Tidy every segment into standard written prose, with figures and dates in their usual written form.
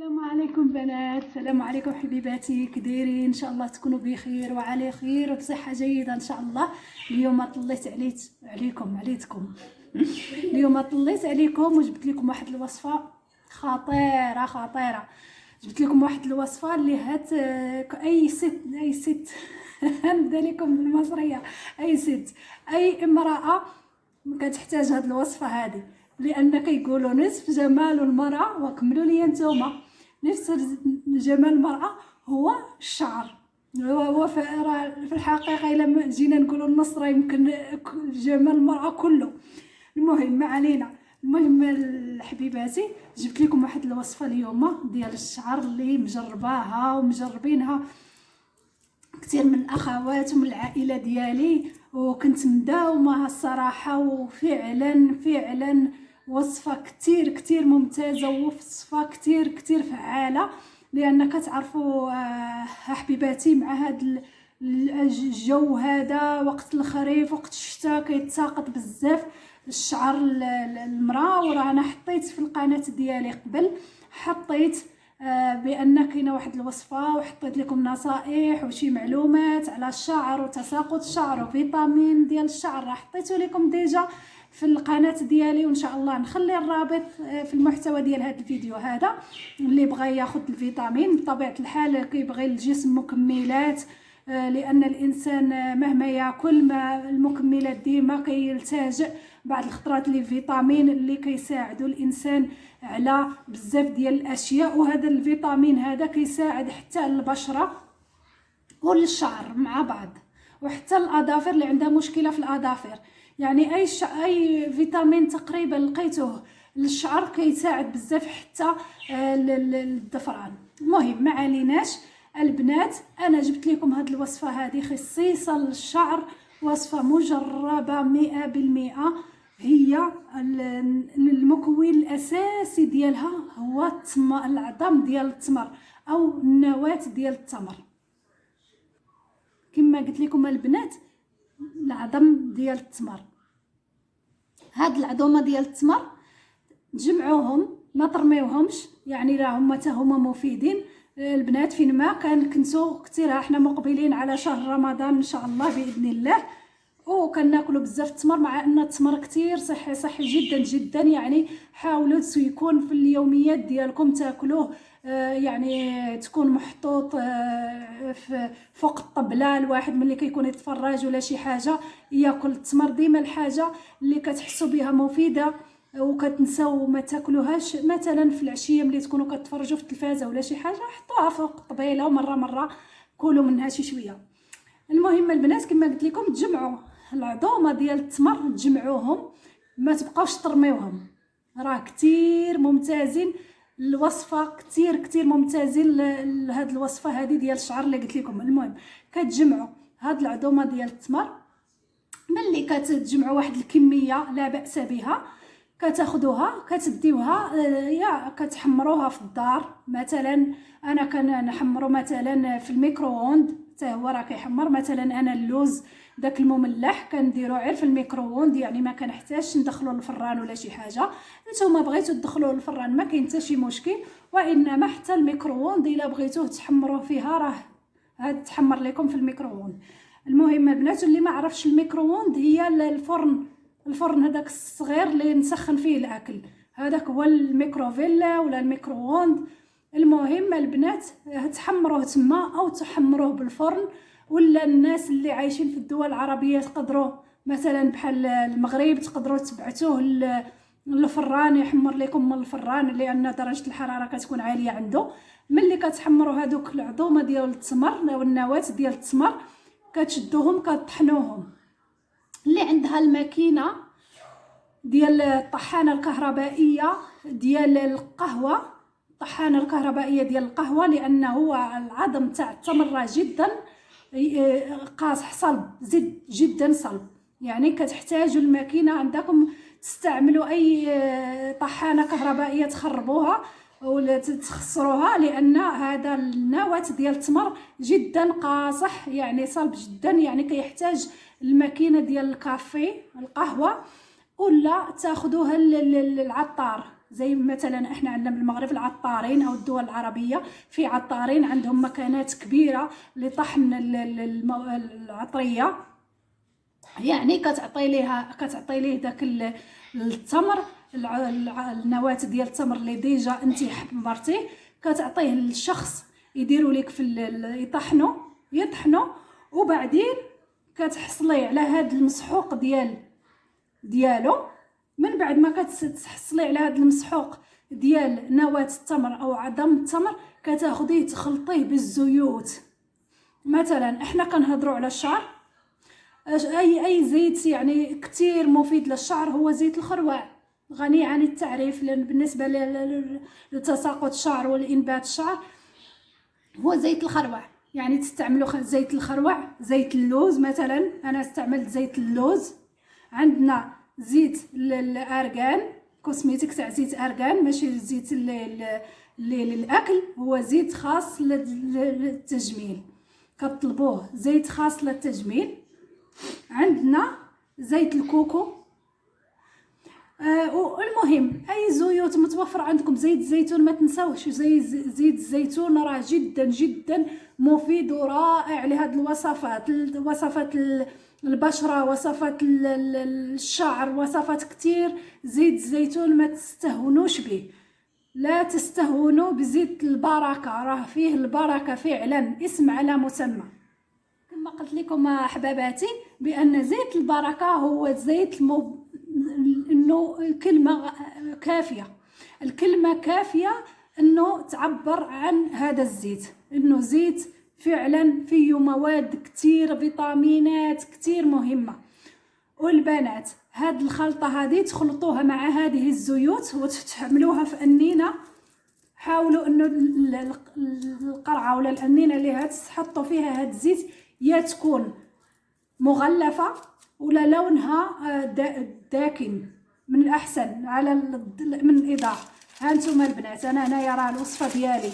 السلام عليكم بنات، السلام عليكم حبيباتي، كديرين؟ ان شاء الله تكونوا بخير وعلى خير وبصحه جيده ان شاء الله. اليوم طليت عليكم اليوم طليت عليكم وجبت لكم واحد الوصفه خطيره. جبت لكم واحد الوصفه اللي هات اي ست نبدا لكم بالمصريه. اي ست، اي امراه كتحتاج هاد الوصفه هذه، لان كيقولوا نصف جمال المراه، وكملوا لي نتوما، نصف جمال المراه هو الشعر. هو في الحقيقه الا جينا نقولوا النص راه يمكن جمال المراه كله. المهم ما علينا. المهم حبيباتي، جبت لكم واحد الوصفه اليوم ديال الشعر اللي مجرباها ومجربينها كثير من الاخوات ومن العائله ديالي، وكنت مداومه الصراحه، وفعلا وصفه كثير ممتازه، ووصفه كثير فعاله. لان كتعرفوا حبيباتي مع هذا الجو هذا، وقت الخريف وقت الشتاء كيتساقط بزاف الشعر المراه. وراه انا حطيت في القناه ديالي قبل، حطيت بان كاينه واحد الوصفه، وحطيت لكم نصائح وشي معلومات على الشعر وتساقط الشعر وفيتامين ديال الشعر، راه حطيته لكم ديجا في القناه ديالي، وان شاء الله نخلي الرابط في المحتوى ديال هذا الفيديو هذا. اللي بغى ياخذ الفيتامين بطبيعه الحال كيبغي الجسم مكملات، لان الانسان مهما ياكل ما المكملات ديما كيلتجئ بعض الخطرات للفيتامين اللي كيساعدوا الانسان على بزاف ديال الاشياء. وهذا الفيتامين هذا كيساعد حتى البشره والشعر مع بعض، وحتى الاظافر اللي عندها مشكله في الاظافر. يعني اي فيتامين تقريبا لقيتوه للشعر كيساعد بزاف حتى للضفران. المهم ما عليناش البنات، انا جبت لكم هذه الوصفه هذه خصيصا للشعر، وصفه مجربه 100%. هي المكون الاساسي ديالها هو العظم ديال التمر او النواه ديال التمر. كما قلت لكم البنات، العظم ديال التمر، هاد العظومه ديال التمر تجمعوهم، ما ترميوهمش، يعني راه هما مفيدين البنات. فين ما كنتو كثير، احنا مقبلين على شهر رمضان ان شاء الله باذن الله، وكناكلوا بزاف التمر، مع ان التمر كثير صحي جدا. يعني حاولوا يكون في اليوميات ديالكم تاكلوه، يعني تكون محطوط فوق الطبله، الواحد ملي كيكون يتفرج ولا شي حاجه ياكل التمر. ديما الحاجه اللي كتحسوا بها مفيده وكتنساو ما تاكلوهاش، مثلا في العشيه ملي تكونوا كتفرجوا في التلفازه ولا شي حاجه حطوها فوق الطبيله، ومره كلوا منها شي شويه. المهم البنات كما قلت لكم، تجمعوا العظومه ديال التمر، تجمعوهم، ما تبقاوش ترميوهم، راه كثير ممتازين. الوصفه كثير ممتازين لهاد الوصفه هذه ديال الشعر اللي قلت لكم. المهم كتجمعوا هاد العظومه ديال التمر، ملي كتجمعوا واحد الكميه لا باس بها، كتاخذوها كتديوها يا كتحمروها في الدار. مثلا انا كنحمرو مثلا في الميكرووند، حتى هو راه كيحمر. مثلا انا اللوز داك المملح كنديرو غير في الميكرووند، يعني ما كنحتاجش ندخلو للفران ولا شي حاجه. نتوما بغيتو تدخلوه للفران ما كاين حتى شي مشكل، وانما حتى الميكرووند الا بغيتوه تحمروه فيها راه هاد تحمر لكم في الميكرووند. المهم البنات، اللي ما عرفش الميكرووند هي الفرن هذاك الصغير اللي نسخن فيه الاكل، هذاك هو الميكروفيلا ولا الميكرووند. المهم البنات تحمروه تما او تحمروه بالفرن، ولا الناس اللي عايشين في الدول العربيه تقدروا مثلا بحال المغرب تقدروا تبعتوه للفران يحمر لكم من الفران، لان درجه الحراره كتكون عاليه عنده. ملي كتحمروا هذوك العظومه ديال التمر او النواه ديال التمر، كتشدوهم كطحنوهم. اللي عندها الماكينه ديال الطحانه الكهربائيه ديال القهوه، الطحانه الكهربائيه ديال القهوه، لانه هو العظم تاع التمر جدا قاصح صلب، زد جدا صلب. يعني كتحتاجوا الماكينه عندكم تستعملوا اي طحانه كهربائيه تخربوها ولا تخسروها، لان هذا النواه ديال التمر جدا قاصح، يعني صلب جدا. يعني كيحتاج الماكينه ديال الكافي القهوه، ولا تاخذوها للعطار زي مثلا احنا عندنا بالمغرب العطارين او الدول العربيه، في عطارين عندهم مكانات كبيره لطحن العطريه، يعني كتعطي ليه داك التمر، النواه ديال التمر اللي ديجا انت حمرتيه، كتعطيه للشخص يديروا لك في يطحنوا، وبعدين كتحصلي على هذا المسحوق ديالو. من بعد ما كتحصلي على هذا المسحوق ديال نواه التمر او عظم التمر، كتاخديه تخلطيه بالزيوت. مثلا احنا كنهضروا على الشعر، اي زيت يعني كتير مفيد للشعر هو زيت الخروع، غني عن التعريف، لان بالنسبه لتساقط الشعر والانبات الشعر هو زيت الخروع. يعني تستعملوا زيت الخروع، زيت اللوز مثلا، انا استعملت زيت اللوز. عندنا زيت الارغان، كوسميتيك تاع زيت ارغان، ماشي زيت للاكل، هو زيت خاص للتجميل، كطلبوه زيت خاص للتجميل. عندنا زيت الكوكو. والمهم اي زيوت متوفر عندكم، زيت الزيتون ما تنساوش، زيت الزيتون راه جدا جدا مفيد ورائع لهذه وصفات البشره، وصفات الشعر، وصفات كتير. زيت الزيتون ما تستهونوش به، لا تستهونوا بزيت البركه، راه فيه البركه فعلا، اسم على مسمى. كما قلت لكم احباباتي بان زيت البركه هو زيت انه الكلمه كافيه انه تعبر عن هذا الزيت، انه زيت فعلا فيه مواد كتير، فيتامينات كتير مهمه. والبنات هاد الخلطه هذه تخلطوها مع هذه الزيوت وتعملوها في انينه. حاولوا انه القرعه ولا الانينه اللي هتحطوا فيها هاد الزيت يا تكون مغلفه ولا لونها داكن، من الاحسن على من الاضاءه. ها انتم البنات، انا هنايا راه الوصفه ديالي،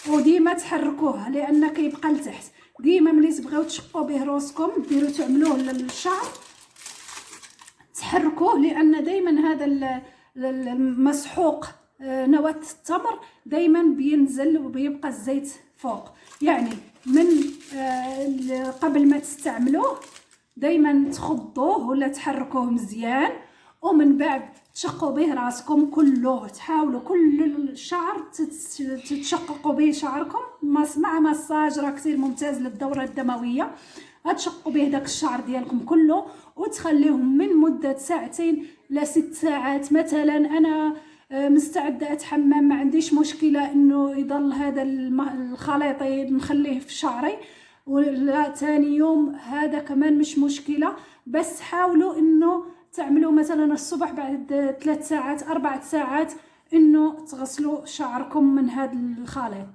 وديما تحركوه لان كيبقى لتحت. ديما ملي تبغيو تشقوا به روسكم ديروا تعملوه للشعر، تحركوه، لان دائما هذا المسحوق نواه التمر دائما بينزل وبيبقى الزيت فوق. يعني من قبل ما تستعملوه دائما تخضوه ولا تحركوه مزيان، ومن بعد تشقوا به راسكم كله. تحاولوا كل الشعر تشققوا به شعركم مع مساج، راه كثير ممتاز للدوره الدمويه. غتشقوا به داك الشعر ديالكم كله وتخليهم من مده 2 ل 6 ساعات مثلا. انا مستعده اتحمم، ما عنديش مشكله انه يضل هذا الخليط نخليه في شعري، ولا ثاني يوم هذا كمان مش مشكله. بس حاولوا انه تعملوا مثلا الصبح بعد 3 ساعات 4 ساعات انه تغسلوا شعركم من هذا الخليط.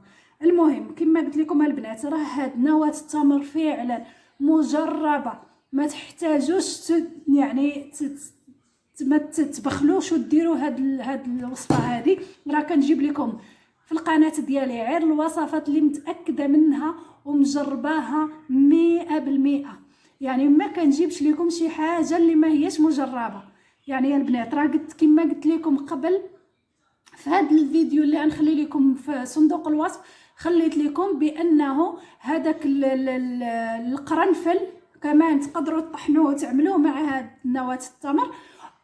المهم كما قلت لكم البنات، راه هاد نواه التمر فعلا مجربه، ما تحتاجوش يعني ما تبخلوش وديروا هاد الوصفه هذه. راه كنجيب لكم في القناه ديالي غير الوصفات اللي متاكده منها ومجرباها 100%. يعني ما كنجيبش لكم شي حاجه اللي ما هيش مجربه. يعني يا البنات راه كما قلت لكم قبل في هذا الفيديو اللي غنخلي لكم في صندوق الوصف، خليت لكم بانه هذاك القرنفل كمان تقدروا تطحنوه وتعملوه مع هاد نواه التمر،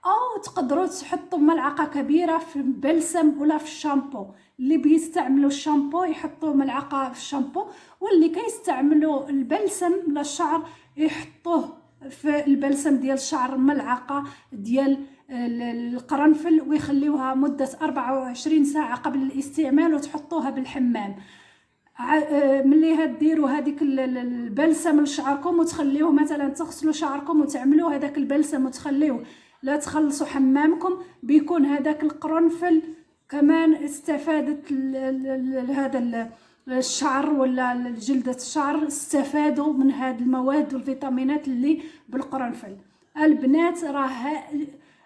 او تقدروا تحطوا ملعقه كبيره في البلسم ولا في الشامبو. اللي بيستعملوا الشامبو يحطوا ملعقه في الشامبو، واللي كيستعملوا البلسم للشعر يحطوه في البلسم ديال الشعر ملعقه ديال القرنفل، ويخليوها مده 24 ساعه قبل الاستعمال وتحطوها بالحمام. ملي هديروا هذيك البلسم لشعركم وتخليوه مثلا تغسلوا شعركم وتعملوا هذاك البلسم وتخليوه لا تخلصوا حمامكم، بيكون هذاك القرنفل كمان استفادت هذا الشعر ولا جلدة الشعر استفادوا من هذه المواد والفيتامينات اللي بالقرنفل. البنات راه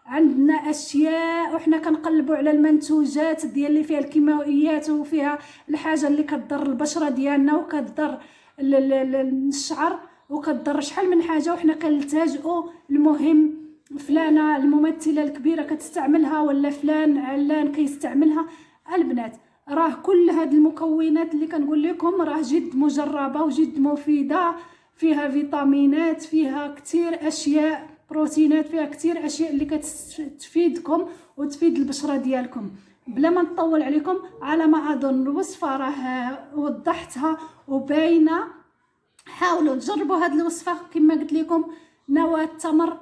عندنا اشياء وحنا كنقلبوا على المنتوجات ديال اللي فيها الكيماويات وفيها الحاجه اللي كتضر البشره ديالنا وكتضر الشعر وكتضر شحال من حاجه، وحنا كنلتجئوا. المهم فلانه الممثله الكبيره كتستعملها ولا فلان علان كيستعملها. البنات راه كل هاد المكونات اللي كنقول لكم راه جد مجربه وجد مفيده، فيها فيتامينات، فيها كتير اشياء، بروتينات، فيها كتير اشياء اللي كتفيدكم وتفيد البشره ديالكم. بلا ما نطول عليكم، على ما اظن الوصفه راه وضحتها وباينه. حاولوا تجربوا هاد الوصفه كما قلت لكم. نواه التمر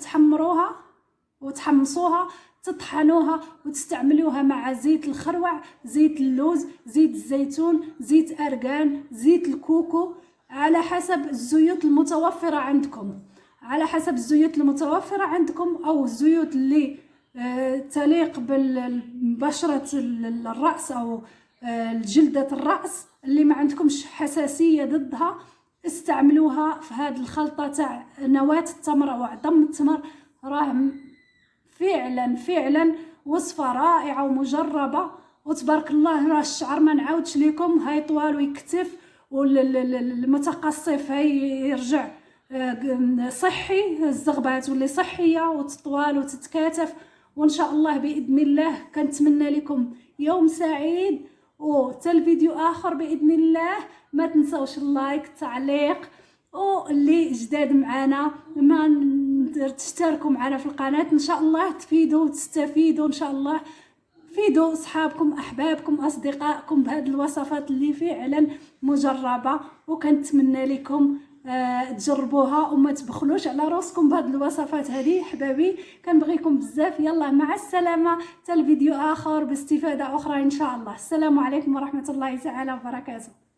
تحمروها وتحمصوها، تطحنوها وتستعملوها مع زيت الخروع، زيت اللوز، زيت الزيتون، زيت ارغان، زيت الكوكو، على حسب الزيوت المتوفره عندكم، على حسب الزيوت المتوفره عندكم، او الزيوت اللي تليق ببشره الراس او جلدة الرأس، اللي ما عندكمش حساسية ضدها استعملوها في هذه الخلطة تاع نواة التمر او عظم التمر. راه فعلا فعلا وصفة رائعة ومجربة وتبارك الله. راه الشعر ما نعاودش لكم، هاي طوال ويكتف، والمتقصف هاي يرجع صحي، الزغبة تولي صحية وتطوال وتتكاتف. وان شاء الله باذن الله كنتمنى لكم يوم سعيد، وحتى الفيديو اخر باذن الله. ما تنسوش اللايك، التعليق، واللي جداد معنا ما تشتركوا معنا في القناه. ان شاء الله تفيدوا وتستفيدوا، ان شاء الله فيدوا اصحابكم، احبابكم، اصدقائكم بهذه الوصفات اللي فعلا مجربه. وكنتمنى لكم تجربوها وما تبخلوش على راسكم بهذه الوصفات هذه. حبابي كنبغيكم بزاف. يلا مع السلامه، حتى الفيديو اخر باستفاده اخرى ان شاء الله. السلام عليكم ورحمه الله تعالى وبركاته.